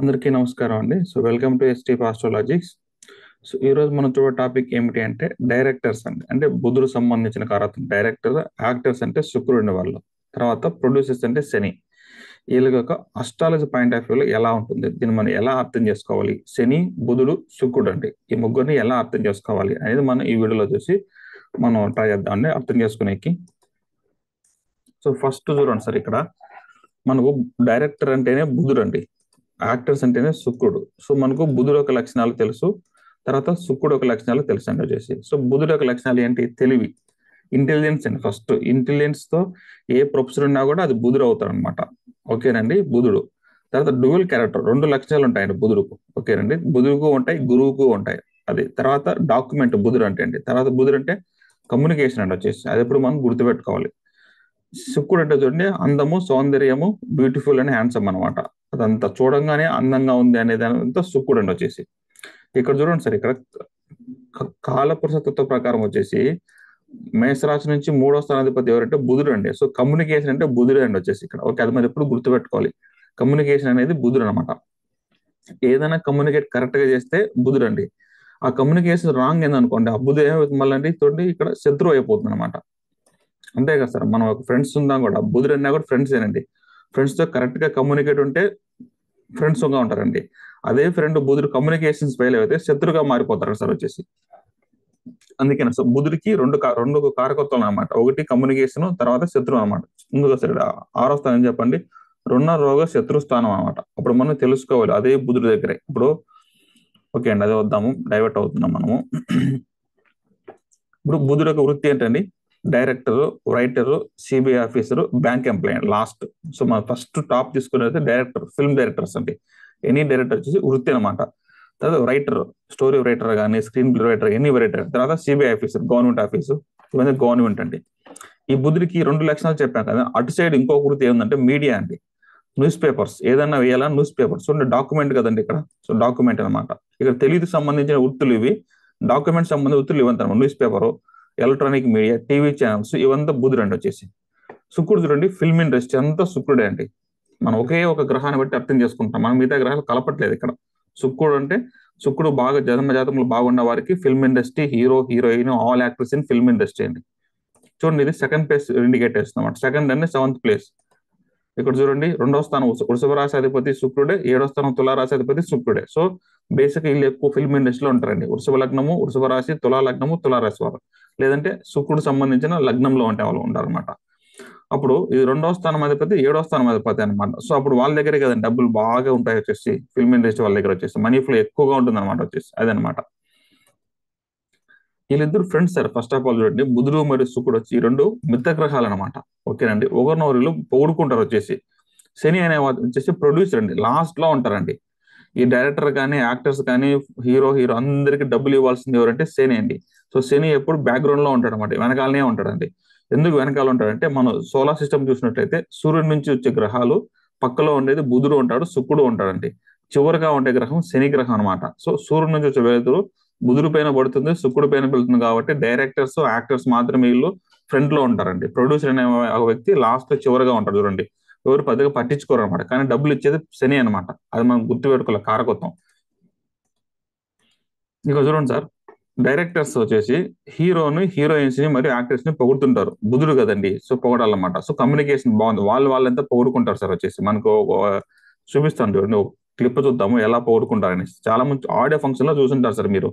అందరికీ నమస్కారం అండి. Welcome to ST astrologics. ఈ రోజు మనం చూడే టాపిక్ ఏమిటి అంటే డైరెక్టర్స్ అండి. అంటే బుధుడు సంబంధించిన కారకం డైరెక్టర్, యాక్టర్స్ అంటే శుక్రుడు వాళ్ళు, తర్వాత ప్రొడ్యూసర్స్ అంటే శని. వీళ్ళ యొక్క అస్ట్రాలజీ పాయింట్ ఆఫ్ వ్యూలో ఎలా ఉంటుంది, దీన్ని మనం ఎలా అర్థం చేసుకోవాలి, శని, బుధుడు, శుక్రుడు అండి ఈ ముగ్గురిని ఎలా అర్థం చేసుకోవాలి అనేది మనం ఈ వీడియోలో చూసి మనం ట్రై చేద్దామండి అర్థం చేసుకునేకి. ఫస్ట్ చూడండి సార్, ఇక్కడ మనకు డైరెక్టర్ అంటేనే బుధుడు అండి, యాక్టర్స్ అంటేనే శుక్రుడు. మనకు బుధుడు యొక్క లక్షణాలు తెలుసు, తర్వాత శుక్రుడు యొక్క లక్షణాలు తెలుసు అండి వచ్చేసి. బుధుడు యొక్క లక్షణాలు ఏంటి? తెలివి, ఇంటెలిజెన్స్ అండి. ఫస్ట్ ఇంటెలిజెన్స్ తో ఏ ప్రొఫెసర్ ఉన్నా కూడా అది బుధుడు అవుతాడు అనమాట. ఓకేనండి, బుధుడు. తర్వాత డ్యూయల్ క్యారెక్టర్, రెండు లక్షణాలు ఉంటాయండి బుధుడుకు. ఓకేనండి, బుధుడుకు ఉంటాయి, గురువుకు ఉంటాయి. అది తర్వాత డాక్యుమెంట్ బుధుడు అంటే అండి. తర్వాత బుధుడు అంటే కమ్యూనికేషన్ అండి వచ్చేసి, అది ఎప్పుడు మనం గుర్తుపెట్టుకోవాలి. శుక్రుడు అంటే చూడండి అందము, సౌందర్యము, బ్యూటిఫుల్ అండ్ హ్యాండ్సమ్ అనమాట. అదంతా చూడంగానే అందంగా ఉంది అనేది అంతా శుక్రుడు అండి వచ్చేసి. ఇక్కడ చూడండి సార్, ఇక్కడ కాలపురుషత్వ ప్రకారం వచ్చేసి మేషరాశి నుంచి 3వ స్థానాధిపతి ఎవరంటే బుధుడు అండి. కమ్యూనికేషన్ అంటే బుధుడు అండి వచ్చేసి ఇక్కడ. ఓకే, అది మరి ఎప్పుడు గుర్తుపెట్టుకోవాలి. కమ్యూనికేషన్ అనేది బుధుడు అనమాట. ఏదైనా కమ్యూనికేట్ కరెక్ట్ గా చేస్తే బుధుడు అండి. ఆ కమ్యూనికేషన్ రాంగ్ ఏందనుకోండి, ఆ బుధుడు ఏమవుతుంది మళ్ళీ చూడండి ఇక్కడ శత్రువు అయిపోతుంది అనమాట. అంతే కదా సార్, మనం ఒక ఫ్రెండ్స్ ఉందా కూడా బుధుడు అన్నా కూడా ఫ్రెండ్స్ ఏనండి. ఫ్రెండ్స్ తో కరెక్ట్ గా కమ్యూనికేట్ ఉంటే ఫ్రెండ్స్ గా ఉంటారండి. అదే ఫ్రెండ్ బుధుడు కమ్యూనికేషన్స్ ఫెయిల్ అయితే శత్రుగా మారిపోతారు సార్ వచ్చేసి. అందుకని సార్ బుధుడికి రెండు కారకత్వాలు అనమాట. ఒకటి కమ్యూనికేషన్, తర్వాత శత్రువు అనమాట. ముందుగా సార్ 6వ స్థానం చెప్పండి, రుణ రోగ శత్రు స్థానం అనమాట. అప్పుడు మనం తెలుసుకోవాలి అదే బుధుడి దగ్గరే. ఇప్పుడు ఓకే అండి, అదే వద్దాము, డైవర్ట్ అవుతున్నాం మనము. ఇప్పుడు బుధుడు యొక్క వృత్తి ఏంటండి? Director, writer, CBI officer, bank employee last. మనం ఫస్ట్ టాప్ తీసుకునేది డైరెక్టర్, ఫిల్మ్ డైరెక్టర్స్ అండి. ఎనీ డైరెక్టర్ వచ్చేసి వృత్తి అనమాట. తర్వాత రైటర్, స్టోరీ రైటర్ కానీ, screen play writer, any writer. తర్వాత సిబిఐ ఆఫీసర్, గవర్నమెంట్ ఆఫీసు, ఇవన్నీ గవర్నమెంట్ అండి. ఈ బుధుడికి రెండు లక్షణాలు చెప్పాం కదా. అటు సైడ్ ఇంకొక వృత్తి ఏంటంటే మీడియా అండి. న్యూస్ పేపర్స్ ఏదన్నా వేయాలా, న్యూస్ పేపర్స్ డాక్యుమెంట్ కదండి ఇక్కడ. డాక్యుమెంట్ అనమాట. ఇక్కడ తెలివికి సంబంధించిన వృత్తులు ఇవి, డాక్యుమెంట్ సంబంధించిన వృత్తులు ఇవంతా. News paper, electronic media, TV channels, ఇవంతా బుధుడు అండి వచ్చేసి. శుక్రుడు చూడండి, ఫిల్మ్ ఇండస్ట్రీ అంతా శుక్రుడే అండి. మనం ఒకే ఒక గ్రహాన్ని బట్టి అర్థం చేసుకుంటాం, మనం మిగతా గ్రహాలు కలపట్లేదు ఇక్కడ. శుక్రుడు అంటే శుక్రుడు బాగా జన్మజాతములు బాగున్న వారికి film industry, hero, heroine, all actors in film industry అండి. చూడండి, ఇది సెకండ్ ప్లేస్ ఇండికేట్ చేస్తుంది అనమాట. సెకండ్ అంటే 7th ప్లేస్. ఇక్కడ చూడండి, 2వ స్థానం వృషభ రాశి అధిపతి శుక్రుడే, 7వ స్థానం తులారాశి అధిపతి శుక్రుడే. బేసిక్ వీళ్ళు ఎక్కువ ఫిల్మ్ ఇండస్ట్రీలో ఉంటారండి. వృషభ లగ్నము, వృషభ రాశి, తులా లగ్నము, తులారాశి వారు, లేదంటే శుక్రుడు సంబంధించిన లగ్నంలో ఉంటే వాళ్ళు ఉంటారనమాట. అప్పుడు ఇది 2వ స్థానం అధిపతి, 7వ స్థానం అధిపతి అనమాట. అప్పుడు వాళ్ళ దగ్గరే కదండి డబ్బులు బాగా ఉంటాయి వచ్చేసి. ఫిల్మ్ ఇండస్ట్రీ వాళ్ళ దగ్గర వచ్చేసి మనీ ఫ్లో ఎక్కువగా ఉంటుంది అనమాట వచ్చేసి, అదనమాట. వీళ్ళిద్దరు friends sir. First of all చూడండి, బుధుడు మరియు శుక్రుడు వచ్చి ఈ రెండు మిత్ర గ్రహాలు అనమాట. ఓకేనండి, ఒకరినొకరు పొగుడుకుంటారు వచ్చేసి. శని అనే వచ్చేసి ప్రొడ్యూసర్ అండి, లాస్ట్ లో ఉంటారండి. ఈ డైరెక్టర్ కానీ, యాక్టర్స్ కానీ, హీరో అందరికి డబ్బులు ఇవ్వాల్సింది ఎవరంటే శని అండి. శని ఎప్పుడు బ్యాక్గ్రౌండ్ లో ఉంటాడు అనమాట, వెనకాలనే ఉంటాడండి. ఎందుకు వెనకాల ఉంటాడంటే, మనం సోలార్ సిస్టమ్ చూసినట్లయితే సూర్యుడి నుంచి వచ్చే గ్రహాలు పక్కలో ఉండేది బుధుడు ఉంటాడు, శుక్రుడు ఉంటాడండి. చివరిగా ఉండే గ్రహం శని గ్రహం అనమాట. సూర్యుడి నుంచి వచ్చే వెలుతురు బుధుడి పైన పడుతుంది, శుక్రుడి పైన పెడుతుంది. కాబట్టి డైరెక్టర్స్, యాక్టర్స్ మాత్రమే వీళ్ళు ఫ్రంట్ లో ఉంటారండి. ప్రొడ్యూసర్ అనే ఒక వ్యక్తి లాస్ట్ లో చివరిగా ఉంటాడు చూడండి. ఎవరు పెద్దగా పట్టించుకోరు అనమాట. కానీ డబ్బులు ఇచ్చేది శని అనమాట. అది మనం గుర్తుపెట్టుకోవాలి, కారకత్వం. ఇక చూడండి సార్, డైరెక్టర్స్ వచ్చేసి హీరోని, హీరోయిన్స్ ని మరియు యాక్టర్స్ ని పొగుడుతుంటారు. బుధుడు కదండి, పొగడాలన్నమాట. వాళ్ళంతా బాగుంది, వాళ్ళంతా పొగుడుకుంటారు సార్ వచ్చేసి. మనకు చూపిస్తాను చూడండి, ఒక క్లిప్ చూద్దాము ఎలా పొగుడుకుంటారని. చాలా మంది ఆడియో ఫంక్షన్ లో చూసుంటారు సార్ మీరు,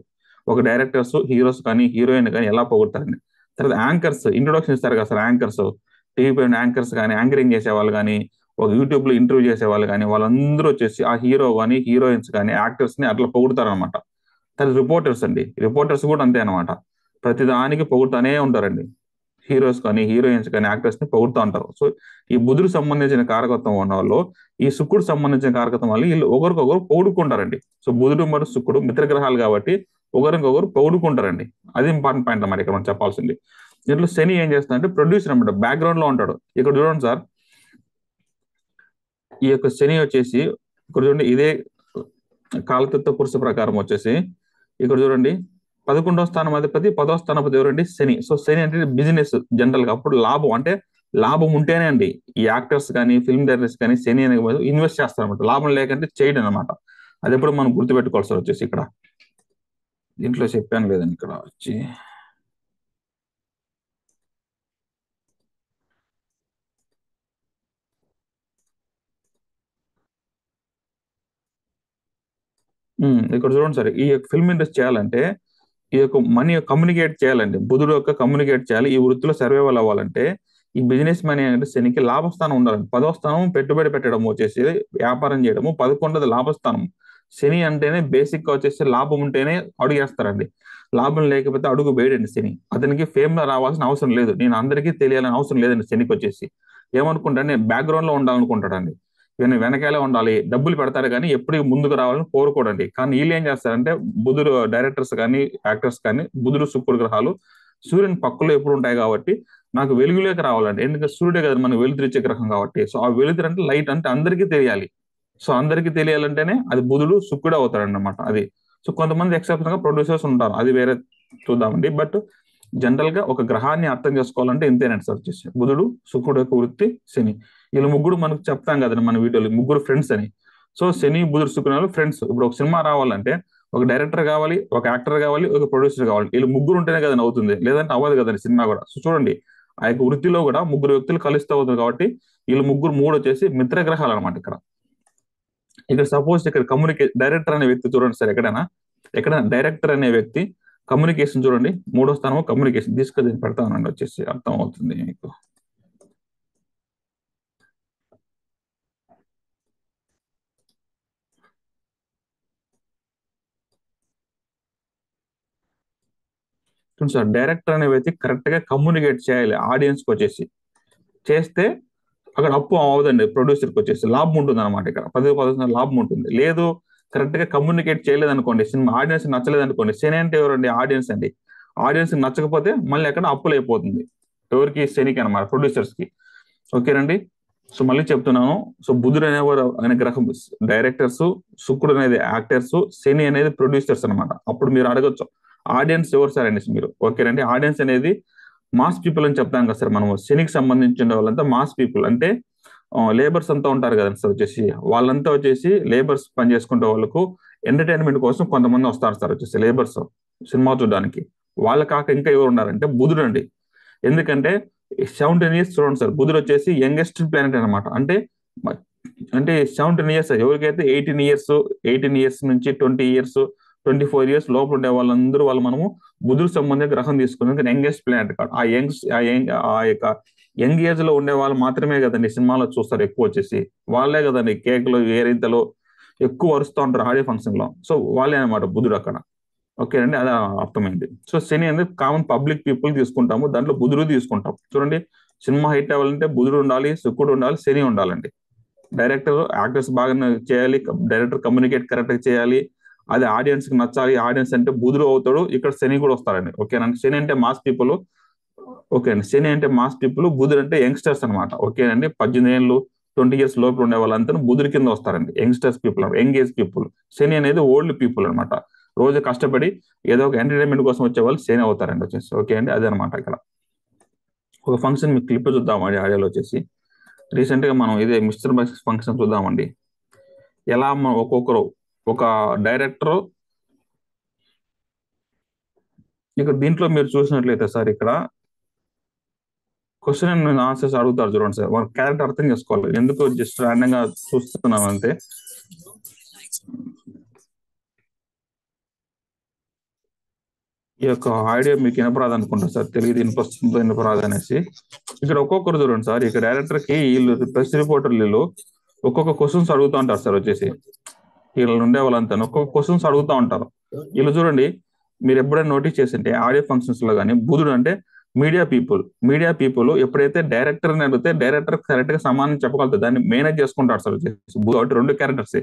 ఒక డైరెక్టర్స్, హీరోస్ కానీ, హీరోయిన్ కానీ ఎలా పొగుడతారని. తర్వాత యాంకర్స్ ఇంట్రొడక్షన్ ఇస్తారు కదా సార్. యాంకర్స్, టీవీ పైన యాంకర్స్ కానీ, యాంకరింగ్ చేసే వాళ్ళు కానీ, ఒక యూట్యూబ్ లో ఇంటర్వ్యూ చేసే వాళ్ళు కానీ, వాళ్ళందరూ వచ్చేసి ఆ హీరో కానీ, హీరోయిన్స్ కానీ, యాక్టర్స్ ని అట్లా పొగుడుతారు అనమాట. తర్వాత రిపోర్టర్స్ అండి, రిపోర్టర్స్ కూడా అంతే అనమాట. ప్రతిదానికి పొగుడుతూనే ఉంటారండి. హీరోస్ కానీ, హీరోయిన్స్ కానీ, యాక్టర్స్ ని పొగుడుతూ ఉంటారు. ఈ బుధుడు సంబంధించిన కారకత్వం ఉన్న వాళ్ళు, ఈ శుక్రుడు సంబంధించిన కారకత్వం వాళ్ళు, వీళ్ళు ఒకరికొకరు పొగుడుకుంటారండి. బుధుడు మరియు శుక్రుడు మిత్రగ్రహాలు కాబట్టి ఒకరికొకరు పొగుడుకుంటారండి. అది ఇంపార్టెంట్ పాయింట్ అన్నమాట ఇక్కడ మనం చెప్పాల్సింది. దీంట్లో శని ఏం చేస్తాడంటే ప్రొడ్యూసర్ అనమాట, బ్యాక్గ్రౌండ్ లో ఉంటాడు. ఇక్కడ చూడండి సార్, ఈ యొక్క శని వచ్చేసి ఇక్కడ చూడండి, ఇదే కాలతత్వ పురుష ప్రకారం వచ్చేసి ఇక్కడ చూడండి 11వ స్థానం అధిపతి, 10వ స్థానాధిపతి ఎవరండి? శని. శని అంటే బిజినెస్ జనరల్ గా. అప్పుడు లాభం అంటే లాభం ఉంటేనే అండి ఈ యాక్టర్స్ కానీ ఫిల్మ్ డైరెక్టర్స్ కానీ శని అనే ఇన్వెస్ట్ చేస్తారన్నమాట. లాభం లేకంటే చేయడం అనమాట. అది ఎప్పుడు మనం గుర్తుపెట్టుకోవాలి సార్ వచ్చేసి ఇక్కడ. దీంట్లో చెప్పాను లేదండి ఇక్కడ వచ్చి. ఇక్కడ చూడండి సార్, ఈ యొక్క ఫిల్మ్ ఇండస్ట్రీ చేయాలంటే ఈ యొక్క మనీ కమ్యూనికేట్ చేయాలండి. బుధుడు యొక్క కమ్యూనికేట్ చేయాలి. ఈ వృత్తిలో సర్వైవల్ అవ్వాలంటే ఈ బిజినెస్ మనీ అంటే శనికి లాభస్థానం ఉండాలండి. 10వ స్థానం పెట్టుబడి పెట్టడం వచ్చేసి వ్యాపారం చేయడము, 11ది లాభస్థానం. శని అంటేనే బేసిక్ గా వచ్చేసి లాభం ఉంటేనే అడుగేస్తారండి. లాభం లేకపోతే అడుగు వేయడండి శని. అతనికి ఫేమ్ లో రావాల్సిన అవసరం లేదు. నేను అందరికీ తెలియాలని అవసరం లేదండి శనికి వచ్చేసి. ఏమనుకుంటాడు, నేను బ్యాక్గ్రౌండ్ లో ఉండాలనుకుంటాడండి. ఈయన వెనకాలే ఉండాలి, డబ్బులు పెడతారు కానీ ఎప్పుడు ముందుకు రావాలని కోరుకోడండి. కానీ వీళ్ళు ఏం చేస్తారంటే బుధుడు డైరెక్టర్స్ కానీ యాక్టర్స్ కానీ బుధుడు శుక్రుడు గ్రహాలు సూర్యుని పక్కలో ఎప్పుడు ఉంటాయి కాబట్టి నాకు వెలుగులోకి రావాలండి. ఎందుకంటే సూర్యుడే కదా మనకు వెలుతురిచ్చే గ్రహం కాబట్టి. సో ఆ వెలుతురు అంటే లైట్ అంటే అందరికీ తెలియాలి. సో అందరికీ తెలియాలంటేనే అది బుధుడు శుక్రుడు అవుతాడన్నమాట అది. సో కొంతమంది ఎక్సెప్షన్ గా ప్రొడ్యూసర్స్ ఉంటారు, అది వేరే చూద్దామండి. బట్ జనరల్ గా ఒక గ్రహాన్ని అర్థం చేసుకోవాలంటే ఇంతేనండి సార్ వచ్చేసి. బుధుడు శుక్రుడు యొక్క వృత్తి శని. వీళ్ళు ముగ్గురు మనకు చెప్తాం కదండి మన వీడియోలో, ముగ్గురు ఫ్రెండ్స్ అని. సో శని బుధుడు శుక్రుడు ఫ్రెండ్స్. ఇప్పుడు ఒక సినిమా రావాలంటే ఒక డైరెక్టర్ కావాలి, ఒక యాక్టర్ కావాలి, ఒక ప్రొడ్యూసర్ కావాలి. వీళ్ళు ముగ్గురు ఉంటేనే కదండి అవుతుంది, లేదంటే అవ్వదు కదండి సినిమా కూడా. సో చూడండి, ఆ యొక్క వృత్తిలో కూడా ముగ్గురు వ్యక్తులు కలుస్తూ అవుతుంది కాబట్టి వీళ్ళు ముగ్గురు మూడు వచ్చేసి మిత్ర గ్రహాలు అనమాట ఇక్కడ. ఇక్కడ సపోజ్ ఇక్కడ డైరెక్టర్ అనే వ్యక్తి చూడండి సార్, ఎక్కడైనా డైరెక్టర్ అనే వ్యక్తి కమ్యూనికేషన్ చూడండి, 3వ స్థానం కమ్యూనికేషన్. తీసుకొని పెడతానండి వచ్చేసి, అర్థం అవుతుంది మీకు. చూడండి సార్, డైరెక్టర్ అనే వ్యక్తి కరెక్ట్ గా కమ్యూనికేట్ చేయాలి ఆడియన్స్ కి వచ్చేసి. చేస్తే అక్కడ అప్పు అవదండి, ప్రొడ్యూసర్ కి వచ్చేసి లాభం ఉంటుంది అనమాట. ఇక్కడ 10% లాభం ఉంటుంది. లేదు కరెక్ట్ గా కమ్యూనికేట్ చేయలేదు అనుకోండి, సినిమా ఆడియన్స్ నచ్చలేదు అనుకోండి, శని అంటే ఎవరండి, ఆడియన్స్ అండి. ఆడియన్స్ నచ్చకపోతే మళ్ళీ ఎక్కడ అప్పులు అయిపోతుంది. ఎవరికి, శనికి అనమాట, ప్రొడ్యూసర్స్ కి. ఓకేనండి. సో మళ్ళీ చెప్తున్నాను. సో బుధుడు అనేవారు అనే గ్రహం డైరెక్టర్స్, శుక్రుడు అనేది యాక్టర్స్, శని అనేది ప్రొడ్యూసర్స్ అనమాట. అప్పుడు మీరు అడగొచ్చు ఆడియన్స్ ఎవరు సార్ అనేసి మీరు. ఓకేనండి. ఆడియన్స్ అనేది మాస్ పీపుల్ అని చెప్తాం కదా సార్ మనము. శనికి సంబంధించిన వాళ్ళంతా మాస్ పీపుల్ అంటే లేబర్స్ అంతా ఉంటారు కదండి సార్ వచ్చేసి. వాళ్ళంతా వచ్చేసి లేబర్స్ పని చేసుకుంటే వాళ్ళకు ఎంటర్టైన్మెంట్ కోసం కొంతమంది వస్తారు సార్ వచ్చేసి లేబర్స్ సినిమా చూడడానికి. వాళ్ళ కాక ఇంకా ఎవరు ఉన్నారంటే బుధుడు అండి. ఎందుకంటే 17 ఇయర్స్ చూడండి సార్, బుధుడు వచ్చేసి యంగెస్ట్ ప్లానెట్ అనమాట. అంటే 17 ఇయర్స్, ఎవరికైతే 18 ఇయర్స్ నుంచి 20 ఇయర్స్ 24 ఇయర్స్ లోపల ఉండే వాళ్ళందరూ మనము బుధుడు సంబంధించిన గ్రహం తీసుకుని యంగెస్ట్ ప్లానెట్ కాదు. ఆ యొక్క యంగ్ ఏజ్ లో ఉండే వాళ్ళు మాత్రమే కదండి సినిమాలో చూస్తారు ఎక్కువ వచ్చేసి. వాళ్ళే కదండి కేకులు ఏరింతలు ఎక్కువ వరుస్తూ ఉంటారు ఆడియో ఫంక్షన్ లో. సో వాళ్ళే అనమాట బుధుడు అక్కడ. ఓకేనండి, అది అర్థమైంది. సో శని అనేది కామన్ పబ్లిక్ పీపుల్ తీసుకుంటాము, దాంట్లో బుధుడు తీసుకుంటాం. చూడండి, సినిమా హిట్ అవ్వాలంటే బుధుడు ఉండాలి, శుక్రుడు ఉండాలి, శని ఉండాలండి. డైరెక్టర్ యాక్టర్స్ బాగా చేయాలి, డైరెక్టర్ కమ్యూనికేట్ కరెక్ట్ గా చేయాలి, అది ఆడియన్స్ కి నచ్చాలి. ఆడియన్స్ అంటే బుధుడు అవుతాడు, ఇక్కడ శని కూడా వస్తాడండి. ఓకేనండి. శని అంటే మాస్ పీపుల్. ఓకే అండి, శని అంటే మాస్ పీపుల్, బుధుడు అంటే యంగ్స్టర్స్ అనమాట. ఓకేనండి. 18 ఏళ్ళు 20 ఇయర్స్ లోపల ఉండే వాళ్ళంతా బుధుడి కింద వస్తారండి, youngsters people, young age people. Shani అనేది ఓల్డ్ పీపుల్ అనమాట. రోజు కష్టపడి ఏదో ఒక ఎంటర్టైన్మెంట్ కోసం వచ్చే వాళ్ళు శని అవుతారండి వచ్చేసి. ఓకే అండి, అదే అనమాట. ఇక్కడ ఒక ఫంక్షన్ మీకు క్లిప్ చూద్దామండి ఆడియోలో వచ్చేసి. రీసెంట్ గా మనం ఇదే మిస్టర్ బస్ ఫంక్షన్ చూద్దామండి. ఎలా ఒక్కొక్కరు ఒక డైరెక్టర్. ఇక్కడ దీంట్లో మీరు చూసినట్లయితే సార్, ఇక్కడ క్వశ్చన్ అండ్ ఆన్సర్స్ అడుగుతారు చూడండి సార్. వాళ్ళ క్యారెక్టర్ అర్థం చేసుకోవాలి. ఎందుకు జస్ట్ ర్యాండమ్ గా చూస్తున్నాం అంతే. ఈ యొక్క ఐడియా మీకు వినపరాదు అనుకుంటా సార్, తెలియదు వినిపిస్తుందో వినపరాదు అనేసి. ఇక్కడ ఒక్కొక్కరు చూడండి సార్, ఇక్కడ డైరెక్టర్ కి వీళ్ళు ప్రెస్ రిపోర్టర్లు వీళ్ళు ఒక్కొక్క క్వశ్చన్స్ అడుగుతూ ఉంటారు సార్ వచ్చేసి. వీళ్ళు ఉండే వాళ్ళంతా ఒక్కొక్క క్వశ్చన్స్ అడుగుతూ ఉంటారు. వీళ్ళు చూడండి, మీరు ఎప్పుడైనా నోటీస్ చేసింటే ఆడియో ఫంక్షన్స్ లో కానీ బుధుడు అంటే మీడియా పీపుల్ ఎప్పుడైతే డైరెక్టర్ అని అడిగితే డైరెక్టర్ కరెక్ట్ గా సమానం చెప్పగలుగుతారు, దాన్ని మేనేజ్ చేసుకుంటారు సార్ వచ్చేసి. కాబట్టి 2 క్యారెక్టర్స్.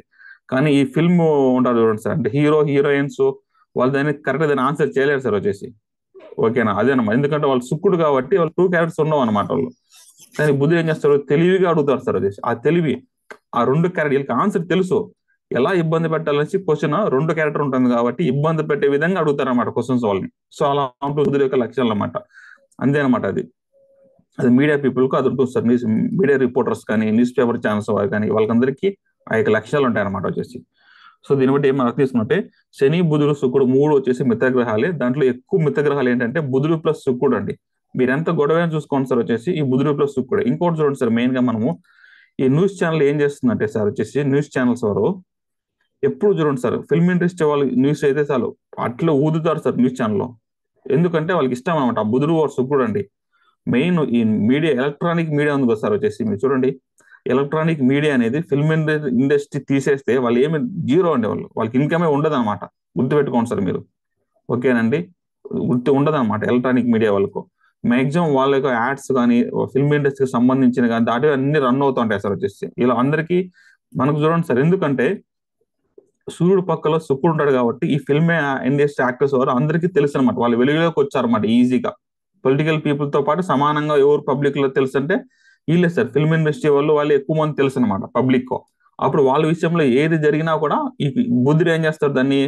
కానీ ఈ ఫిల్మ్ ఉంటారు చూడండి సార్, అంటే హీరోయిన్స్ వాళ్ళు దాన్ని కరెక్ట్ దాన్ని ఆన్సర్ చేయలేరు సార్ వచ్చేసి. ఓకేనా, అదేనమ్మా. ఎందుకంటే వాళ్ళు శుక్రుడు కాబట్టి వాళ్ళు 2 క్యారెక్టర్స్ ఉండవు అనమాట వాళ్ళు. కానీ బుద్ధుడు ఏం చేస్తారు, తెలివిగా అడుగుతారు సార్ వచ్చేసి. ఆ తెలివి, ఆ 2 క్యారెక్టర్ వీళ్ళకి ఆన్సర్ తెలుసు, ఎలా ఇబ్బంది పెట్టాలని క్వశ్చన్ 2 క్యారెక్టర్ ఉంటుంది కాబట్టి ఇబ్బంది పెట్టే విధంగా అడుగుతారు అనమాట క్వశ్చన్స్ వాళ్ళని. సో అలా ఉంటుంది బుద్ధుడి యొక్క లక్షణాలు అనమాట. అంతే అనమాట అది. అది మీడియా పీపుల్కి అది ఉంటుంది సార్. మీడియా రిపోర్టర్స్ కానీ న్యూస్ పేపర్ ఛానల్స్ వారు కానీ వాళ్ళకందరికీ ఆ యొక్క లక్ష్యాలు ఉంటాయి అనమాట వచ్చేసి. సో దీన్ని బట్టి ఏం అర్థం తీసుకుంటే శని బుధుడు శుక్రుడు మూడు వచ్చేసి మిత్రగ్రహాలే. దాంట్లో ఎక్కువ మిత్రగ్రహాలు ఏంటంటే బుధుడు ప్లస్ శుక్రుడు అండి. మీరు ఎంత గొడవ చూసుకోండి సార్ వచ్చేసి ఈ బుధుడు ప్లస్ శుక్రుడు. ఇంకోటి చూడండి సార్, మెయిన్ గా మనము ఈ న్యూస్ ఛానల్ ఏం చేస్తుందంటే సార్ వచ్చేసి న్యూస్ ఛానల్స్ వారు ఎప్పుడు చూడండి సార్ ఫిల్మ్ ఇండస్ట్రీ వాళ్ళు న్యూస్ అయితే చాలు అట్లా ఊదుతారు సార్ న్యూస్ ఛానల్లో. ఎందుకంటే వాళ్ళకి ఇష్టం అనమాట ఆ బుధుడు వారు శుక్రుడు అండి. మెయిన్ ఈ మీడియా ఎలక్ట్రానిక్ మీడియా ఉంది కదా సార్ వచ్చేసి, మీరు చూడండి ఎలక్ట్రానిక్ మీడియా అనేది ఫిల్మ్ ఇండస్ట్రీ తీసేస్తే వాళ్ళు ఏమి జీరో అండి. వాళ్ళకి ఇన్కమే ఉండదు అనమాట. గుర్తుపెట్టుకోండి సార్ మీరు, ఓకేనండి. ఉండదు అనమాట ఎలక్ట్రానిక్ మీడియా వాళ్ళకు. మాక్సిమం వాళ్ళ యొక్క యాడ్స్ కానీ ఫిల్మ్ ఇండస్ట్రీకి సంబంధించిన కానీ దాటి అన్ని రన్ అవుతుంటాయి సార్ వచ్చేసి. ఇలా అందరికీ మనకు చూడండి సార్, ఎందుకంటే సూర్యుడు పక్కలో శుక్రుడు ఉంటాడు కాబట్టి ఈ ఫిల్మ్ ఇండస్ట్రీ యాక్టర్స్ వారు అందరికీ తెలుసు అనమాట. వాళ్ళు వెలుగులోకి వచ్చారన్నమాట ఈజీగా. పొలిటికల్ పీపుల్ తో పాటు సమానంగా ఎవరు పబ్లిక్ లో తెలుసు అంటే వీళ్ళే సార్. ఫిల్మ్ ఇండస్ట్రీ వాళ్ళు ఎక్కువ మంది తెలుసు అనమాట పబ్లిక్. అప్పుడు వాళ్ళ విషయంలో ఏది జరిగినా కూడా ఈ బుద్ధుడు ఏం చేస్తారు, దాన్ని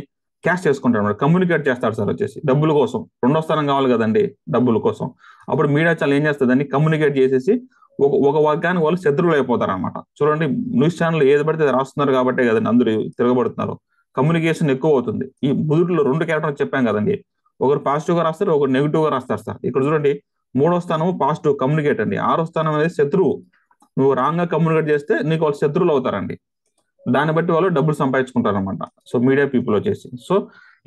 క్యాష్ చేసుకుంటారు అనమాట. కమ్యూనికేట్ చేస్తారు సార్ వచ్చేసి డబ్బుల కోసం. రెండో స్థానం కావాలి కదండి డబ్బుల కోసం. అప్పుడు మీడియా ఛానల్ ఏం చేస్తుంది, దాన్ని కమ్యూనికేట్ చేసేసి ఒక వర్గానికి వాళ్ళు శత్రువులు అయిపోతారు అనమాట. చూడండి న్యూస్ ఛానల్ ఏది పడితే అది రాస్తున్నారు కాబట్టే కదండి అందరూ తిరగబడుతున్నారు. కమ్యూనికేషన్ ఎక్కువ అవుతుంది. ఈ బుధుడిలో రెండు క్యారెక్టర్ చెప్పాం కదండి, ఒకరు పాజిటివ్ గా రాస్తారు, ఒకరు నెగిటివ్ గా రాస్తారు సార్. ఇక్కడ చూడండి మూడో స్థానం పాజిటివ్ కమ్యూనికేట్ అండి, ఆరో స్థానం అనేది శత్రువు. నువ్వు రాంగ్ గా కమ్యూనికేట్ చేస్తే నీకు వాళ్ళు శత్రువులు అవుతారండి. దాన్ని బట్టి వాళ్ళు డబ్బులు సంపాదించుకుంటారు అనమాట. సో మీడియా పీపుల్ వచ్చేసి, సో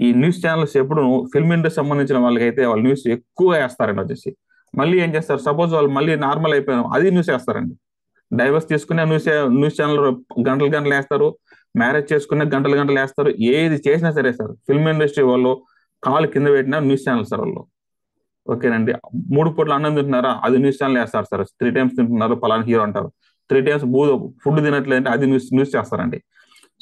ఈ న్యూస్ ఛానల్స్ ఎప్పుడు ఫిల్మ్ ఇండస్ట్రీ సంబంధించిన వాళ్ళకైతే వాళ్ళు న్యూస్ ఎక్కువగా వేస్తారండి వచ్చేసి. మళ్ళీ ఏం చేస్తారు, సపోజ్ వాళ్ళు మళ్ళీ నార్మల్ అయిపోయారు అది న్యూస్ వేస్తారండి. డైవర్స్ తీసుకునే న్యూస్ ఛానల్ గంటలు గంటలు వేస్తారు. మ్యారేజ్ చేసుకునే గంటలు గంటలు వేస్తారు. ఏది చేసినా సరే సార్ ఫిల్మ్ ఇండస్ట్రీ వాళ్ళు కాలు కింద పెట్టిన న్యూస్ ఛానల్ సార్ వాళ్ళు, ఓకేనండి. 3 పూట్ల అన్నం తింటున్నారా, అది న్యూస్ ఛానల్ వేస్తారు సార్. 3 టైమ్స్ తింటున్నారు పలానా హీరో అంటారు. 3 టైమ్స్ ఫుడ్ తినట్లేదంటే అది న్యూస్ చేస్తారండి.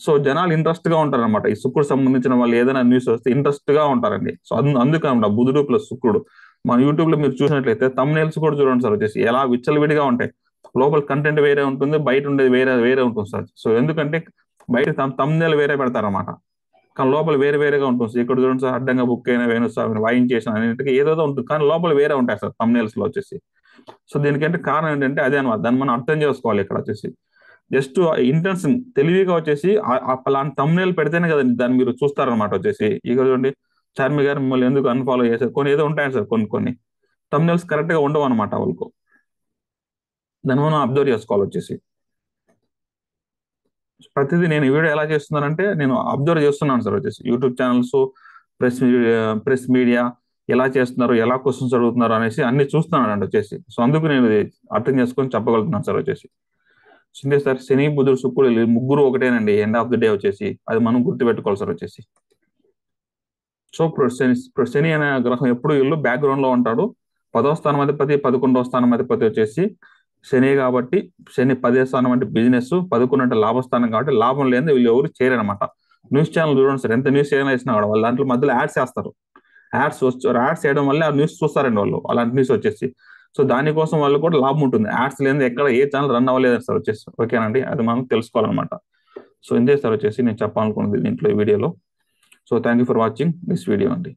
సో జనాలు ఇంట్రెస్ట్ గా ఉంటారు అనమాట. ఈ శుక్రుడు సంబంధించిన వాళ్ళు ఏదైనా న్యూస్ వస్తే ఇంట్రెస్ట్ గా ఉంటారండి. సో అందుకనమాట బుధుడు ప్లస్ శుక్రుడు. మన యూట్యూబ్ లో మీరు చూసినట్లయితే తమ్నేల్స్ కూడా చూడండి సార్ వచ్చేసి ఎలా విచ్చలవిడిగా ఉంటాయి. లోపల కంటెంట్ వేరే ఉంటుంది, బయట ఉండేది వేరే వేరే ఉంటుంది సార్. సో ఎందుకంటే బయట తమ్నేల్ వేరే పెడతారన్నమాట, కానీ లోపల వేరే వేరేగా ఉంటుంది సార్. ఇక్కడ చూడండి సార్, అడ్డంగా బుక్ అయిన వేణుస్వామిని వాయించేసిన అన్నింటికి ఏదో ఉంటుంది, కానీ లోపల వేరే ఉంటాయి సార్ తమ్నేల్స్ లో వచ్చేసి. సో దీనికంటే కారణం ఏంటంటే అదే అనమాట. దాన్ని మనం అర్థం చేసుకోవాలి ఇక్కడ వచ్చేసి. జస్ట్ ఇంటెన్షన్ తెలివిగా వచ్చేసి అలాంటి తమ్నేల్ పెడితేనే కదండి దాన్ని మీరు చూస్తారనమాట వచ్చేసి. ఇక చూడండి చార్మి గారు మిమ్మల్ని ఎందుకు అన్ఫాలో చేశారు, కొన్ని ఏదో ఉంటాయి సార్, కొన్ని తమ్నేల్స్ కరెక్ట్ గా ఉండవు అనమాట వాళ్ళకు. దాన్ని మనం అబ్జర్వ్ చేసుకోవాలి వచ్చేసి. ప్రతిదీ నేను ఈ వీడియో ఎలా చేస్తున్నానంటే నేను అబ్జర్వ్ చేస్తున్నాను సార్ వచ్చేసి. యూట్యూబ్ ఛానల్స్, ప్రెస్ మీడియా ఎలా చేస్తున్నారు, ఎలా క్వశ్చన్స్ అడుగుతున్నారు అనేసి అన్ని చూస్తున్నాను అండి వచ్చేసి. సో అందుకు నేను ఇది అర్థం చేసుకొని చెప్పగలుగుతున్నాను సార్ వచ్చేసి. సిందే సార్, శని బుధుడు శుక్రుడు వీళ్ళు ముగ్గురు ఒకటేనండి ఎండ్ ఆఫ్ ది డే వచ్చేసి. అది మనం గుర్తుపెట్టుకోవాలి సార్ వచ్చేసి. సో ఇప్పుడు శని అనే గ్రహం ఎప్పుడు వీళ్ళు బ్యాక్గ్రౌండ్ లో ఉంటాడు. 10వ స్థానం అధిపతి 11వ స్థానం అధిపతి వచ్చేసి శని కాబట్టి శని 10వ స్థానం అంటే బిజినెస్, 11 అంటే లాభస్థానం కాబట్టి లాభం లేని వీళ్ళు ఎవరు చేయరనమాట. న్యూస్ ఛానల్ చూడండి సార్, ఎంత న్యూస్ ఛానల్ వేసినా కూడా వాళ్ళు దాంట్లో మధ్యలో యాడ్స్ వేస్తారు. యాడ్స్ చేయడం వల్ల ఆ న్యూస్ చూస్తారండి వాళ్ళు, అలాంటి న్యూస్ వచ్చేసి. సో దానికోసం వాళ్ళు కూడా లాభం ఉంటుంది. యాడ్స్ లేని ఎక్కడ ఏ ఛానల్ రన్ అవ్వలేదు సార్ వచ్చేసి, ఓకేనండి. అది మనం తెలుసుకోవాలన్నమాట. సో ఇంతే సార్ వచ్చేసి నేను చెప్పాలనుకున్నది దీంట్లో ఈ వీడియోలో. So thank you for watching this video అండి.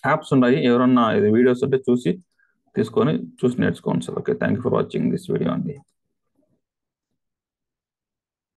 యాప్స్ ఉన్నాయి, ఎవరన్నా ఇది వీడియోస్ ఉంటే చూసి తీసుకొని చూసి నేర్చుకోండి sir. Okay, thank you for watching this video అండి.